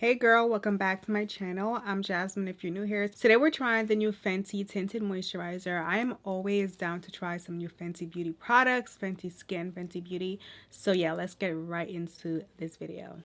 Hey girl, welcome back to my channel. I'm Jasmine if you're new here. Today we're trying the new Fenty Tinted Moisturizer. I am always down to try some new Fenty Beauty products, Fenty Skin, Fenty Beauty. So yeah, let's get right into this video.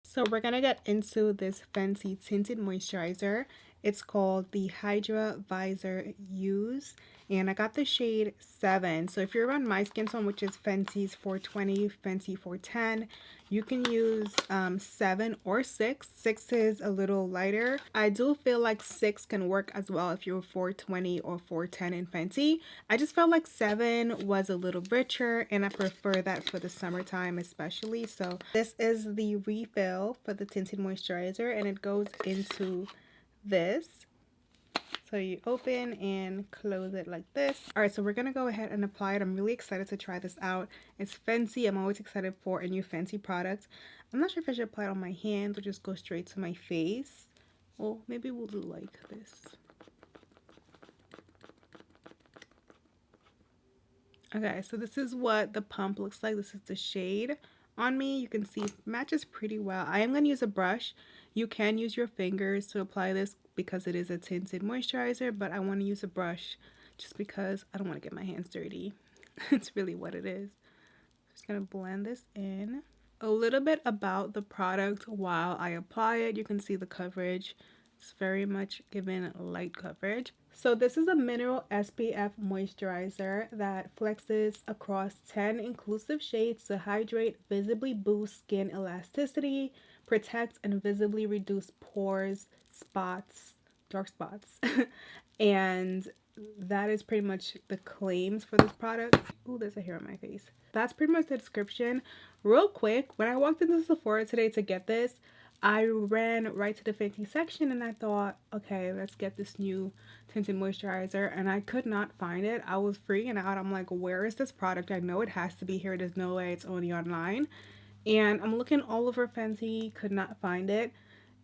So we're gonna get into this Fenty Tinted Moisturizer. It's called the Hydra Vizor Huez, and I got the shade 7. So if you're around my skin tone, which is Fenty's 420, Fenty 410, you can use 7 or 6. 6 is a little lighter. I do feel like 6 can work as well if you're 420 or 410 in Fenty. I just felt like 7 was a little richer, and I prefer that for the summertime especially. So this is the refill for the tinted moisturizer, and it goes into this. So you open and close it like this. All right, so we're gonna go ahead and apply it. I'm really excited to try this out. It's Fenty. I'm always excited for a new Fenty product. I'm not sure if I should apply it on my hands or just go straight to my face. Well, maybe we'll do like this. Okay, so this is what the pump looks like. This is the shade on me. You can see it matches pretty well. I am going to use a brush. You can use your fingers to apply this because it is a tinted moisturizer, but I want to use a brush just because I don't want to get my hands dirty. It's really what it is. Just going to blend this in. A little bit about the product while I apply it. You can see the coverage. It's very much given light coverage. So this is a mineral SPF moisturizer that flexes across 10 inclusive shades to hydrate, visibly boost skin elasticity, protect and visibly reduce pores, spots, dark spots. And that is pretty much the claims for this product. Oh, there's a hair on my face. That's pretty much the description. Real quick, when I walked into Sephora today to get this, I ran right to the Fenty section and I thought, okay, let's get this new tinted moisturizer, and I could not find it. I was freaking out. I'm like, where is this product? I know it has to be here. There's no way it's only online. And I'm looking all over Fenty, could not find it.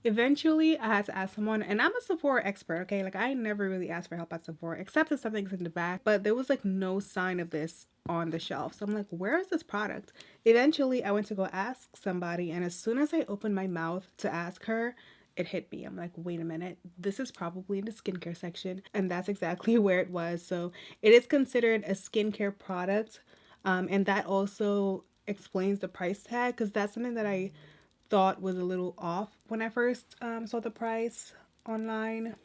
Eventually, I had to ask someone, and I'm a Sephora expert, okay? Like, I never really ask for help at Sephora, except if something's in the back, but there was, like, no sign of this on the shelf. So I'm like, where is this product? Eventually, I went to go ask somebody, and as soon as I opened my mouth to ask her, it hit me. I'm like, wait a minute, this is probably in the skincare section, and that's exactly where it was. So it is considered a skincare product, and that also explains the price tag, because that's something that I thought was a little off when I first saw the price online.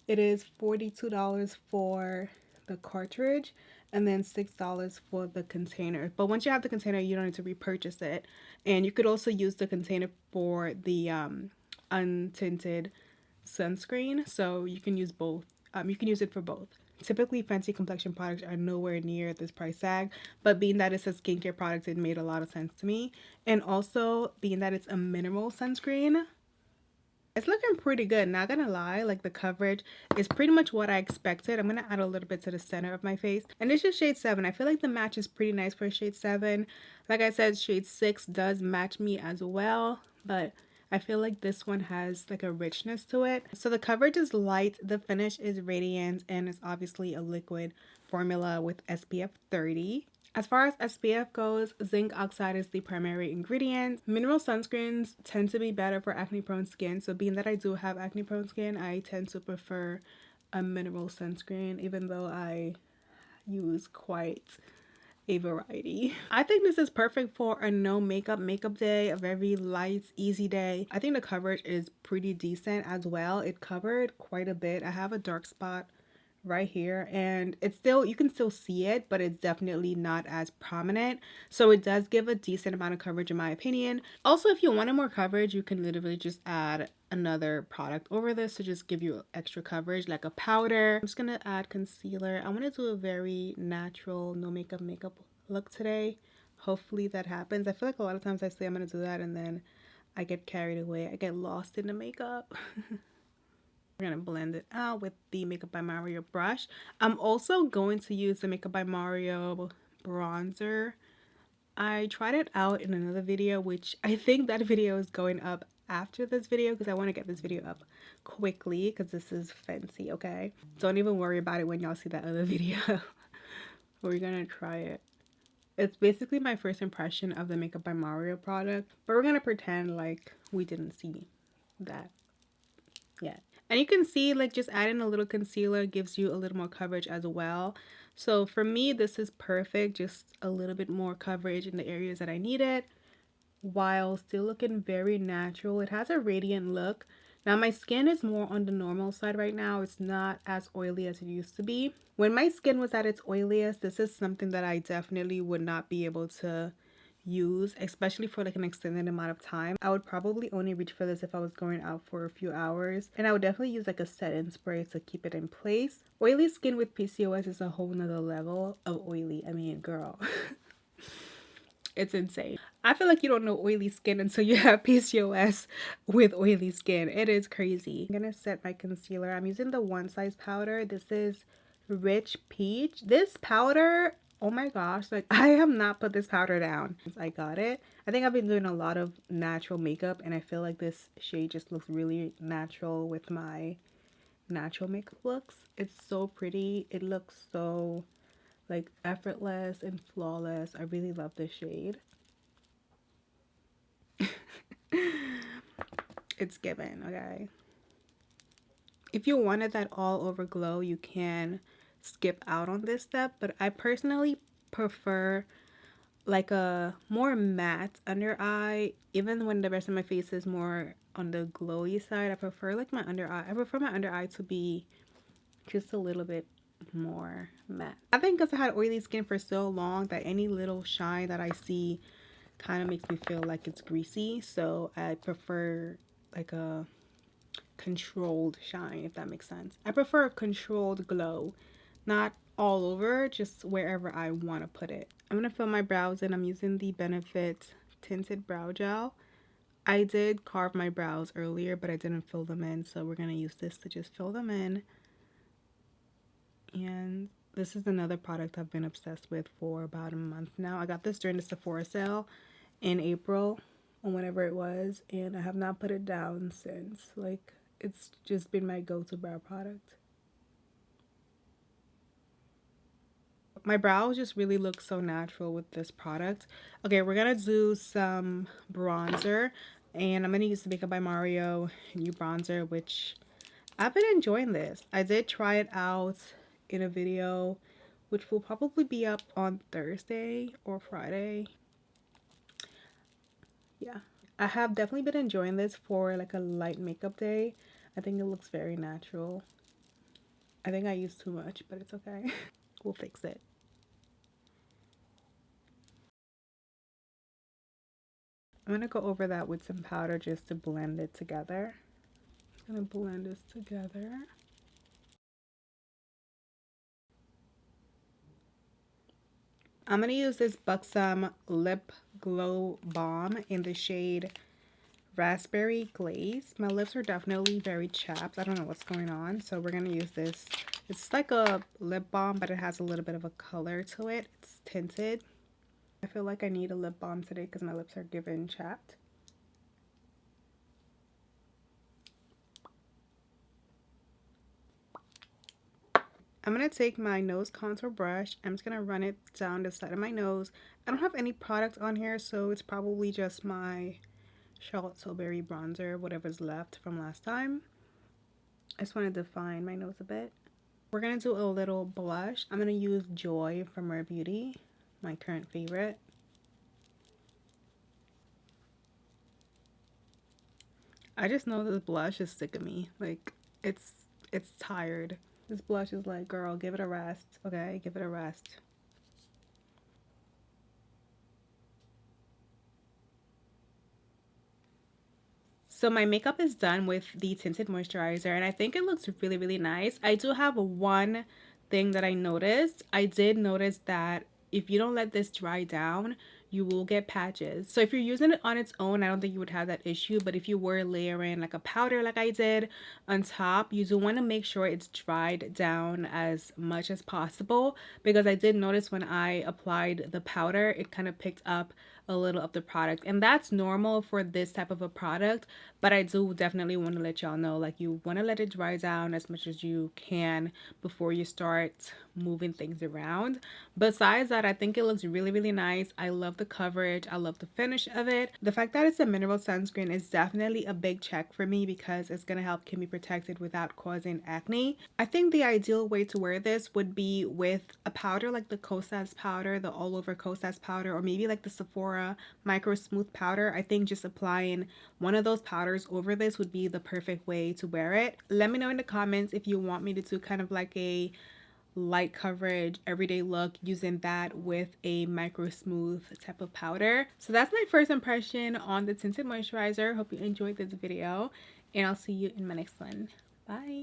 It is $42 for the cartridge and then $6 for the container. But once you have the container, you don't need to repurchase it. And you could also use the container for the untinted sunscreen. So you can use both. You can use it for both. Typically, Fenty complexion products are nowhere near this price tag, but being that it's a skincare product, it made a lot of sense to me. And also, being that it's a mineral sunscreen, it's looking pretty good, not gonna lie. Like, the coverage is pretty much what I expected. I'm gonna add a little bit to the center of my face. And this is shade 7. I feel like the match is pretty nice for shade 7. Like I said, shade 6 does match me as well, but I feel like this one has like a richness to it. So the coverage is light, the finish is radiant, and it's obviously a liquid formula with SPF 30. As far as SPF goes, zinc oxide is the primary ingredient. Mineral sunscreens tend to be better for acne-prone skin. So being that I do have acne-prone skin, I tend to prefer a mineral sunscreen, even though I use quite a variety. I think this is perfect for a no makeup day, a very light, easy day. I think the coverage is pretty decent as well. It covered quite a bit. I have a dark spot right here, and it's still, you can still see it, but it's definitely not as prominent. So it does give a decent amount of coverage in my opinion. Also, if you wanted more coverage, you can literally just add another product over this to just give you extra coverage, like a powder. I'm just gonna add concealer. I want to do a very natural, no makeup look today. Hopefully that happens. I feel like a lot of times I say I'm gonna do that and then I get carried away. I get lost in the makeup. We're gonna blend it out with the Makeup by Mario brush. I'm also going to use the Makeup by Mario bronzer. I tried it out in another video, which I think that video is going up after this video because I want to get this video up quickly because this is Fenty, okay? Don't even worry about it when y'all see that other video. We're gonna try it It's basically my first impression of the Makeup by Mario product, but we're gonna pretend like we didn't see that yet. And you can see like just adding a little concealer gives you a little more coverage as well. So for me, this is perfect, just a little bit more coverage in the areas that I need it while still looking very natural. It has a radiant look. Now my skin is more on the normal side right now. It's not as oily as it used to be. When my skin was at its oiliest, this is something that I definitely would not be able to use, especially for like an extended amount of time. I would probably only reach for this if I was going out for a few hours, and I would definitely use like a set-in spray to keep it in place. Oily skin with PCOS is a whole nother level of oily. I mean, girl. It's insane. I feel like you don't know oily skin until you have PCOS with oily skin. It is crazy. I'm gonna set my concealer. I'm using the One Size powder. This is Rich Peach. This powder, oh my gosh, like I have not put this powder down since I got it. I think I've been doing a lot of natural makeup, and I feel like this shade just looks really natural with my natural makeup looks. It's so pretty. It looks so like effortless and flawless. I really love this shade. It's given, okay? If you wanted that all over glow, you can skip out on this step, but I personally prefer like a more matte under eye. Even when the rest of my face is more on the glowy side, I prefer like my under eye. I prefer my under eye to be just a little bit more matte. I think because I had oily skin for so long that any little shine that I see kind of makes me feel like it's greasy, so I prefer like a controlled shine, if that makes sense. I prefer a controlled glow, not all over, just wherever I want to put it. I'm gonna fill my brows in. I'm using the Benefit Tinted Brow Gel. I did carve my brows earlier, but I didn't fill them in, so we're gonna use this to just fill them in. And this is another product I've been obsessed with for about a month now. I got this during the Sephora sale in April or whenever it was, and I have not put it down since. Like, it's just been my go-to brow product. My brows just really look so natural with this product. Okay, we're gonna do some bronzer, and I'm gonna use the Makeup by Mario new bronzer, which I've been enjoying this. I did try it out in a video, which will probably be up on Thursday or Friday. Yeah, I have definitely been enjoying this for like a light makeup day. I think it looks very natural. I think I used too much, but it's okay. We'll fix it. I'm gonna go over that with some powder just to blend it together. I'm gonna blend this together. I'm gonna use this Buxom Lip Glow Balm in the shade Raspberry Glaze. My lips are definitely very chapped. I don't know what's going on, so we're gonna use this. It's like a lip balm, but it has a little bit of a color to it. It's tinted. I feel like I need a lip balm today because my lips are given chapped. I'm going to take my nose contour brush. I'm just going to run it down the side of my nose. I don't have any product on here, so it's probably just my Charlotte Tilbury bronzer, whatever's left from last time. I just want to define my nose a bit. We're going to do a little blush. I'm going to use Joy from Rare Beauty, my current favorite. I just know this blush is sick of me. Like, it's tired. This blush is like, girl, give it a rest, okay? Give it a rest. So my makeup is done with the tinted moisturizer, and I think it looks really, really nice. I do have one thing that I noticed. I did notice that if you don't let this dry down, you will get patches. So if you're using it on its own, I don't think you would have that issue. But if you were layering like a powder like I did on top, you do want to make sure it's dried down as much as possible, because I did notice when I applied the powder, it kind of picked up a little of the product, and that's normal for this type of a product. But I do definitely want to let y'all know, like, you want to let it dry down as much as you can before you start moving things around. Besides that, I think it looks really, really nice. I love the coverage. I love the finish of it. The fact that it's a mineral sunscreen is definitely a big check for me because it's going to help keep me protected without causing acne. I think the ideal way to wear this would be with a powder like the Kosas powder, the all over Kosas powder, or maybe like the Sephora micro smooth powder. I think just applying one of those powders over this would be the perfect way to wear it. Let me know in the comments if you want me to do kind of like a light coverage everyday look using that with a micro smooth type of powder. So that's my first impression on the tinted moisturizer. Hope you enjoyed this video, and I'll see you in my next one. Bye.